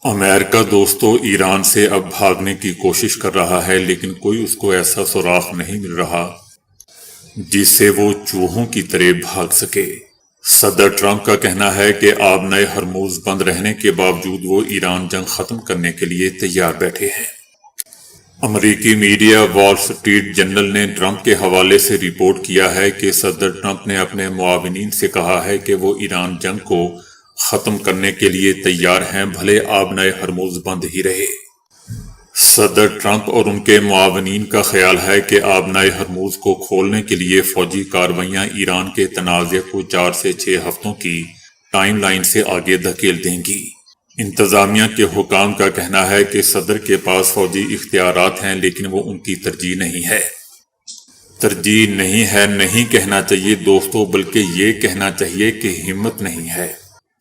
امریکہ دوستو ایران سے اب بھاگنے کی کوشش کر رہا ہے، لیکن کوئی اس کو ایسا سوراخ نہیں مل رہا جس سے وہ چوہوں کی طرح بھاگ سکے۔ صدر ٹرمپ کا کہنا ہے کہ آبنۂ ہرموز بند رہنے کے باوجود وہ ایران جنگ ختم کرنے کے لیے تیار بیٹھے ہیں۔ امریکی میڈیا وال سٹریٹ جرنل نے ٹرمپ کے حوالے سے رپورٹ کیا ہے کہ صدر ٹرمپ نے اپنے معاونین سے کہا ہے کہ وہ ایران جنگ کو ختم کرنے کے لیے تیار ہیں، بھلے آبنۂ ہرموز بند ہی رہے۔ صدر ٹرمپ اور ان کے معاونین کا خیال ہے کہ آبنۂ ہرموز کو کھولنے کے لیے فوجی کارروائیاں ایران کے تنازع کو 4 سے 6 ہفتوں کی ٹائم لائن سے آگے دھکیل دیں گی۔ انتظامیہ کے حکام کا کہنا ہے کہ صدر کے پاس فوجی اختیارات ہیں، لیکن وہ ان کی ترجیح نہیں ہے۔ ترجیح نہیں ہے نہیں کہنا چاہیے دوستو، بلکہ یہ کہنا چاہیے کہ ہمت نہیں ہے۔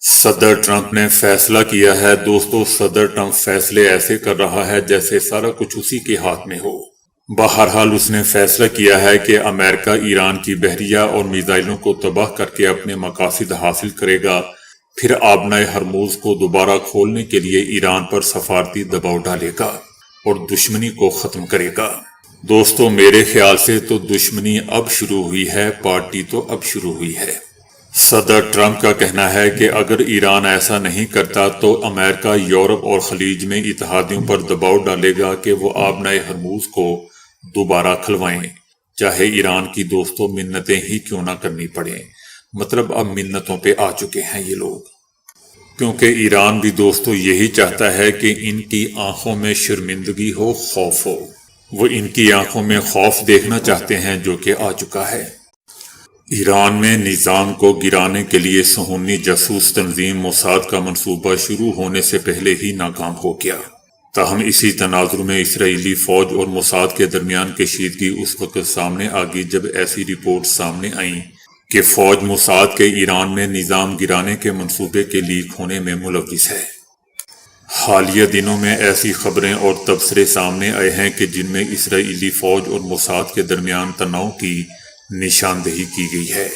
صدر ٹرمپ نے فیصلہ کیا ہے دوستو، صدر ٹرمپ فیصلے ایسے کر رہا ہے جیسے سارا کچھ اسی کے ہاتھ میں ہو۔ بہرحال اس نے فیصلہ کیا ہے کہ امریکہ ایران کی بحریہ اور میزائلوں کو تباہ کر کے اپنے مقاصد حاصل کرے گا، پھر آبنۂ ہرموز کو دوبارہ کھولنے کے لیے ایران پر سفارتی دباؤ ڈالے گا اور دشمنی کو ختم کرے گا۔ دوستو میرے خیال سے تو دشمنی اب شروع ہوئی ہے، پارٹی تو اب شروع ہوئی ہے۔ صدر ٹرمپ کا کہنا ہے کہ اگر ایران ایسا نہیں کرتا تو امریکہ یورپ اور خلیج میں اتحادیوں پر دباؤ ڈالے گا کہ وہ آبنۂ ہرموز کو دوبارہ کھلوائیں، چاہے ایران کی دوستوں منتیں ہی کیوں نہ کرنی پڑیں۔ مطلب اب منتوں پہ آ چکے ہیں یہ لوگ، کیونکہ ایران بھی دوستو یہی چاہتا ہے کہ ان کی آنکھوں میں شرمندگی ہو، خوف ہو۔ وہ ان کی آنکھوں میں خوف دیکھنا چاہتے ہیں جو کہ آ چکا ہے۔ ایران میں نظام کو گرانے کے لیے صہیونی جاسوس تنظیم موساد کا منصوبہ شروع ہونے سے پہلے ہی ناکام ہو گیا۔ تاہم اسی تناظر میں اسرائیلی فوج اور موساد کے درمیان کشیدگی اس وقت سامنے آ گئی جب ایسی رپورٹ سامنے آئیں کہ فوج موساد کے ایران میں نظام گرانے کے منصوبے کے لیک ہونے میں ملوث ہے۔ حالیہ دنوں میں ایسی خبریں اور تبصرے سامنے آئے ہیں کہ جن میں اسرائیلی فوج اور موساد کے درمیان تناؤ کی نشاندہی کی گئی ہے۔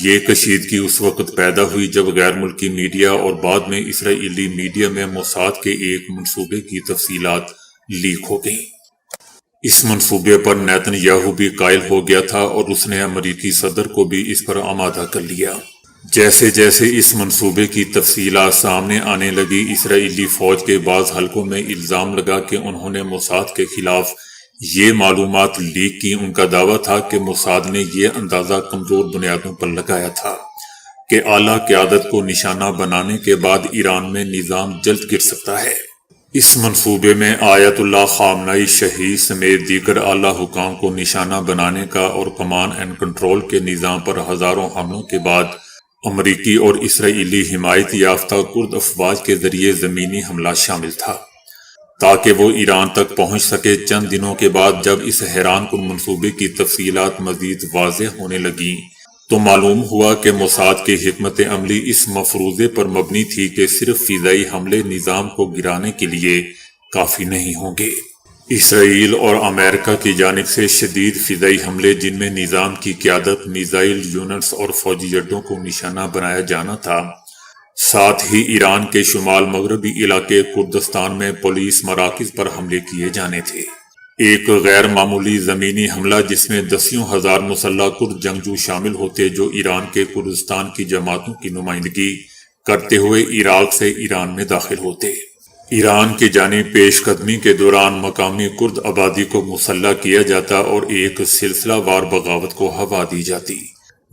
یہ کشیدگی اس وقت پیدا ہوئی جب غیر ملکی میڈیا اور بعد میں اسرائیلی میڈیا میں موساد کے ایک منصوبے کی تفصیلات لیک ہو گئیں۔ اس منصوبے پر نیتن یاہو بھی قائل ہو گیا تھا اور اس نے امریکی صدر کو بھی اس پر آمادہ کر لیا۔ جیسے جیسے اس منصوبے کی تفصیلات سامنے آنے لگی، اسرائیلی فوج کے بعض حلقوں میں الزام لگا کہ انہوں نے موساد کے خلاف یہ معلومات لیک کی۔ ان کا دعویٰ تھا کہ موساد نے یہ اندازہ کمزور بنیادوں پر لگایا تھا کہ اعلیٰ قیادت کو نشانہ بنانے کے بعد ایران میں نظام جلد گر سکتا ہے۔ اس منصوبے میں آیت اللہ خامنئی شہید سمیت دیگر اعلیٰ حکام کو نشانہ بنانے کا اور کمان اینڈ کنٹرول کے نظام پر ہزاروں حملوں کے بعد امریکی اور اسرائیلی حمایت یافتہ کرد افواج کے ذریعے زمینی حملہ شامل تھا تاکہ وہ ایران تک پہنچ سکے۔ چند دنوں کے بعد جب اس حیران کن منصوبے کی تفصیلات مزید واضح ہونے لگیں تو معلوم ہوا کہ موساد کی حکمت عملی اس مفروضے پر مبنی تھی کہ صرف فضائی حملے نظام کو گرانے کے لیے کافی نہیں ہوں گے۔ اسرائیل اور امریکہ کی جانب سے شدید فضائی حملے، جن میں نظام کی قیادت، میزائل یونٹس اور فوجی اڈوں کو نشانہ بنایا جانا تھا، ساتھ ہی ایران کے شمال مغربی علاقے کردستان میں پولیس مراکز پر حملے کیے جانے تھے۔ ایک غیر معمولی زمینی حملہ جس میں 10,000 مسلح کرد جنگجو شامل ہوتے جو ایران کے کردستان کی جماعتوں کی نمائندگی کرتے ہوئے عراق سے ایران میں داخل ہوتے۔ ایران کی جانب پیش قدمی کے دوران مقامی کرد آبادی کو مسلح کیا جاتا اور ایک سلسلہ وار بغاوت کو ہوا دی جاتی،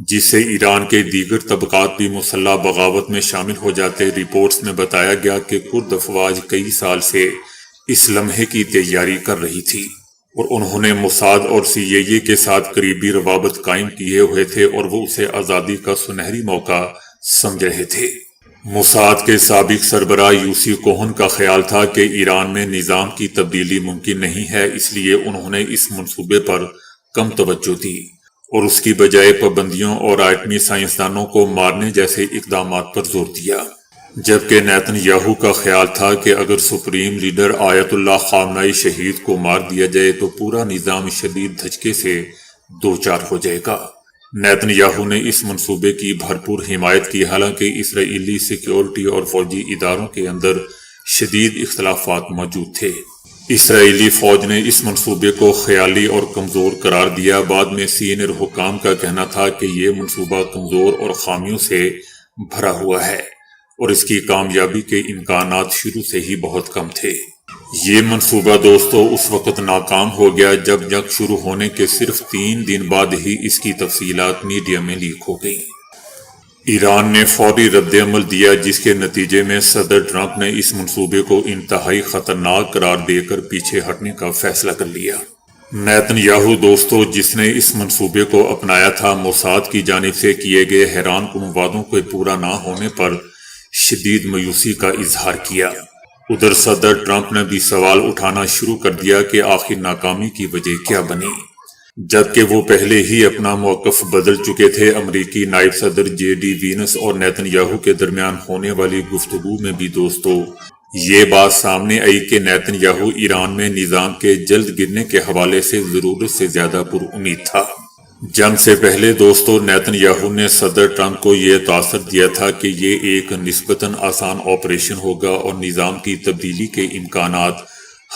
جس سے ایران کے دیگر طبقات بھی مسلح بغاوت میں شامل ہو جاتے۔ رپورٹس میں بتایا گیا کہ کرد افواج کئی سال سے اس لمحے کی تیاری کر رہی تھی اور انہوں نے موساد اور CIA کے ساتھ قریبی روابط قائم کیے ہوئے تھے اور وہ اسے آزادی کا سنہری موقع سمجھ رہے تھے۔ موساد کے سابق سربراہ یوسی کوہن کا خیال تھا کہ ایران میں نظام کی تبدیلی ممکن نہیں ہے، اس لیے انہوں نے اس منصوبے پر کم توجہ دی اور اس کی بجائے پابندیوں اور ایٹمی سائنسدانوں کو مارنے جیسے اقدامات پر زور دیا، جبکہ نیتن یاہو کا خیال تھا کہ اگر سپریم لیڈر آیت اللہ خامنئی شہید کو مار دیا جائے تو پورا نظام شدید دھچکے سے دوچار ہو جائے گا۔ نیتن یاہو نے اس منصوبے کی بھرپور حمایت کی، حالانکہ اسرائیلی سیکیورٹی اور فوجی اداروں کے اندر شدید اختلافات موجود تھے۔ اسرائیلی فوج نے اس منصوبے کو خیالی اور کمزور قرار دیا۔ بعد میں سینئر حکام کا کہنا تھا کہ یہ منصوبہ کمزور اور خامیوں سے بھرا ہوا ہے اور اس کی کامیابی کے امکانات شروع سے ہی بہت کم تھے۔ یہ منصوبہ دوستو اس وقت ناکام ہو گیا جب جنگ شروع ہونے کے صرف 3 دن بعد ہی اس کی تفصیلات میڈیا میں لیک ہو گئیں۔ ایران نے فوری رد عمل دیا، جس کے نتیجے میں صدر ٹرمپ نے اس منصوبے کو انتہائی خطرناک قرار دے کر پیچھے ہٹنے کا فیصلہ کر لیا۔ نیتن یاہو دوستو، جس نے اس منصوبے کو اپنایا تھا، موساد کی جانب سے کیے گئے حیران کن وعدوں کے پورا نہ ہونے پر شدید مایوسی کا اظہار کیا۔ ادھر صدر ٹرمپ نے بھی سوال اٹھانا شروع کر دیا کہ آخر ناکامی کی وجہ کیا بنی، جبکہ وہ پہلے ہی اپنا موقف بدل چکے تھے۔ امریکی نائب صدر جے ڈی وینس اور نیتن یاہو کے درمیان ہونے والی گفتگو میں بھی دوستو یہ بات سامنے آئی کہ نیتن یاہو ایران میں نظام کے جلد گرنے کے حوالے سے ضرورت سے زیادہ پر امید تھا۔ جنگ سے پہلے دوستو نیتن یاہو نے صدر ٹرمپ کو یہ تاثر دیا تھا کہ یہ ایک نسبتاً آسان آپریشن ہوگا اور نظام کی تبدیلی کے امکانات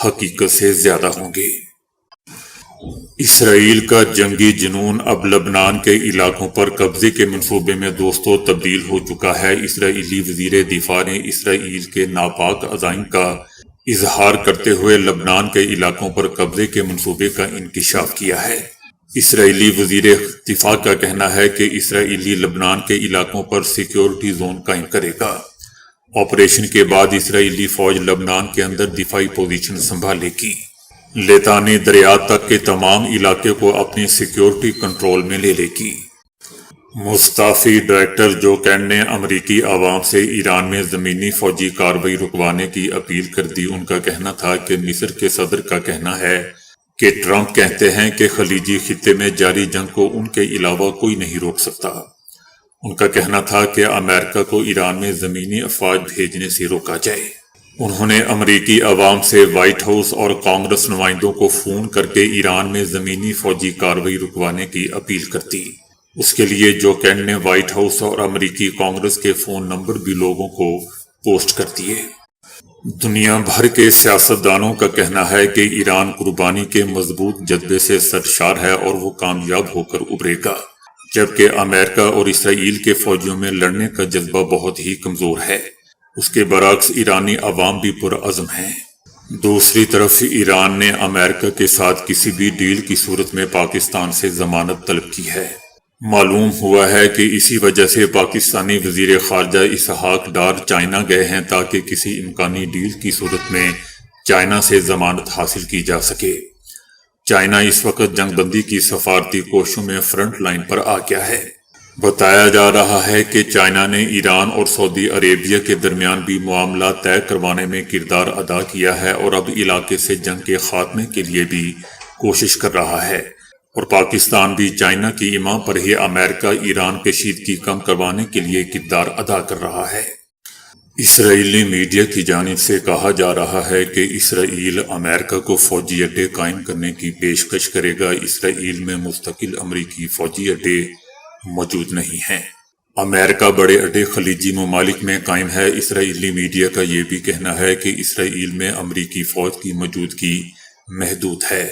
حقیقت سے زیادہ ہوں گے۔ اسرائیل کا جنگی جنون اب لبنان کے علاقوں پر قبضے کے منصوبے میں دوستو تبدیل ہو چکا ہے۔ اسرائیلی وزیر دفاع نے اسرائیل کے ناپاک عزائم کا اظہار کرتے ہوئے لبنان کے علاقوں پر قبضے کے منصوبے کا انکشاف کیا ہے۔ اسرائیلی وزیر دفاع کا کہنا ہے کہ اسرائیلی لبنان کے علاقوں پر سیکیورٹی زون قائم کرے گا۔ آپریشن کے بعد اسرائیلی فوج لبنان کے اندر دفاعی پوزیشن سنبھالے گی، لیتانی دریا تک کے تمام علاقے کو اپنی سیکیورٹی کنٹرول میں لے لے گی۔ مستعفی ڈائریکٹر جو کین نے امریکی عوام سے ایران میں زمینی فوجی کارروائی رکوانے کی اپیل کر دی۔ ان کا کہنا تھا کہ مصر کے صدر کا کہنا ہے کہ ٹرمپ کہتے ہیں کہ خلیجی خطے میں جاری جنگ کو ان کے علاوہ کوئی نہیں روک سکتا۔ ان کا کہنا تھا کہ امریکہ کو ایران میں زمینی افواج بھیجنے سے روکا جائے۔ انہوں نے امریکی عوام سے وائٹ ہاؤس اور کانگریس نمائندوں کو فون کر کے ایران میں زمینی فوجی کارروائی رکوانے کی اپیل کر دی۔ اس کے لیے جو کین نے وائٹ ہاؤس اور امریکی کانگریس کے فون نمبر بھی لوگوں کو پوسٹ کر دیے۔ دنیا بھر کے سیاستدانوں کا کہنا ہے کہ ایران قربانی کے مضبوط جذبے سے سرشار ہے اور وہ کامیاب ہو کر ابھرے گا، جبکہ امریکہ اور اسرائیل کے فوجیوں میں لڑنے کا جذبہ بہت ہی کمزور ہے۔ اس کے برعکس ایرانی عوام بھی پرعزم ہیں۔ دوسری طرف ایران نے امریکہ کے ساتھ کسی بھی ڈیل کی صورت میں پاکستان سے ضمانت طلب کی ہے۔ معلوم ہوا ہے کہ اسی وجہ سے پاکستانی وزیر خارجہ اسحاق ڈار چائنا گئے ہیں تاکہ کسی امکانی ڈیل کی صورت میں چائنا سے ضمانت حاصل کی جا سکے۔ چائنا اس وقت جنگ بندی کی سفارتی کوششوں میں فرنٹ لائن پر آ گیا ہے۔ بتایا جا رہا ہے کہ چائنا نے ایران اور سعودی عربیہ کے درمیان بھی معاملات طے کروانے میں کردار ادا کیا ہے اور اب علاقے سے جنگ کے خاتمے کے لیے بھی کوشش کر رہا ہے، اور پاکستان بھی چائنا کی ایما پر ہی امریکہ ایران کشیدگی کم کروانے کے لیے کردار ادا کر رہا ہے۔ اسرائیلی میڈیا کی جانب سے کہا جا رہا ہے کہ اسرائیل امریکہ کو فوجی اڈے قائم کرنے کی پیشکش کرے گا۔ اسرائیل میں مستقل امریکی فوجی اڈے موجود نہیں ہیں۔ امریکہ بڑے اڈے خلیجی ممالک میں قائم ہے۔ اسرائیلی میڈیا کا یہ بھی کہنا ہے کہ اسرائیل میں امریکی فوج کی موجودگی محدود ہے۔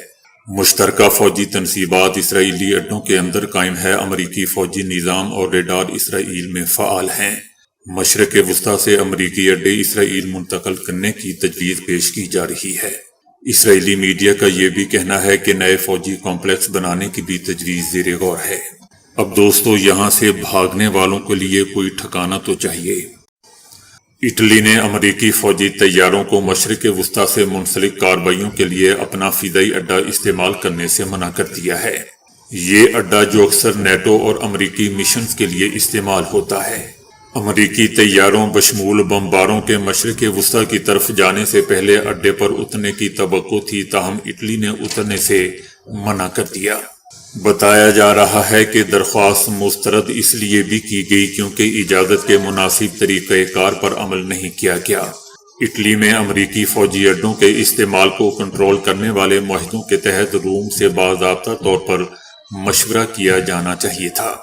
مشترکہ فوجی تنصیبات اسرائیلی اڈوں کے اندر قائم ہے۔ امریکی فوجی نظام اور ریڈار اسرائیل میں فعال ہیں۔ مشرق وسطی سے امریکی اڈے اسرائیل منتقل کرنے کی تجویز پیش کی جا رہی ہے۔ اسرائیلی میڈیا کا یہ بھی کہنا ہے کہ نئے فوجی کمپلیکس بنانے کی بھی تجویز زیر غور ہے۔ اب دوستو یہاں سے بھاگنے والوں کے لیے کوئی ٹھکانہ تو چاہیے۔ اٹلی نے امریکی فوجی طیاروں کو مشرق وسطی سے منسلک کارروائیوں کے لیے اپنا فضائی اڈہ استعمال کرنے سے منع کر دیا ہے۔ یہ اڈہ جو اکثر نیٹو اور امریکی مشنز کے لیے استعمال ہوتا ہے۔ امریکی طیاروں بشمول بمباروں کے مشرق وسطی کی طرف جانے سے پہلے اڈے پر اترنے کی توقع تھی، تاہم اٹلی نے اترنے سے منع کر دیا۔ بتایا جا رہا ہے کہ درخواست مسترد اس لیے بھی کی گئی کیونکہ اجازت کے مناسب طریقہ کار پر عمل نہیں کیا گیا۔ اٹلی میں امریکی فوجی اڈوں کے استعمال کو کنٹرول کرنے والے معاہدوں کے تحت روم سے باضابطہ طور پر مشورہ کیا جانا چاہیے تھا۔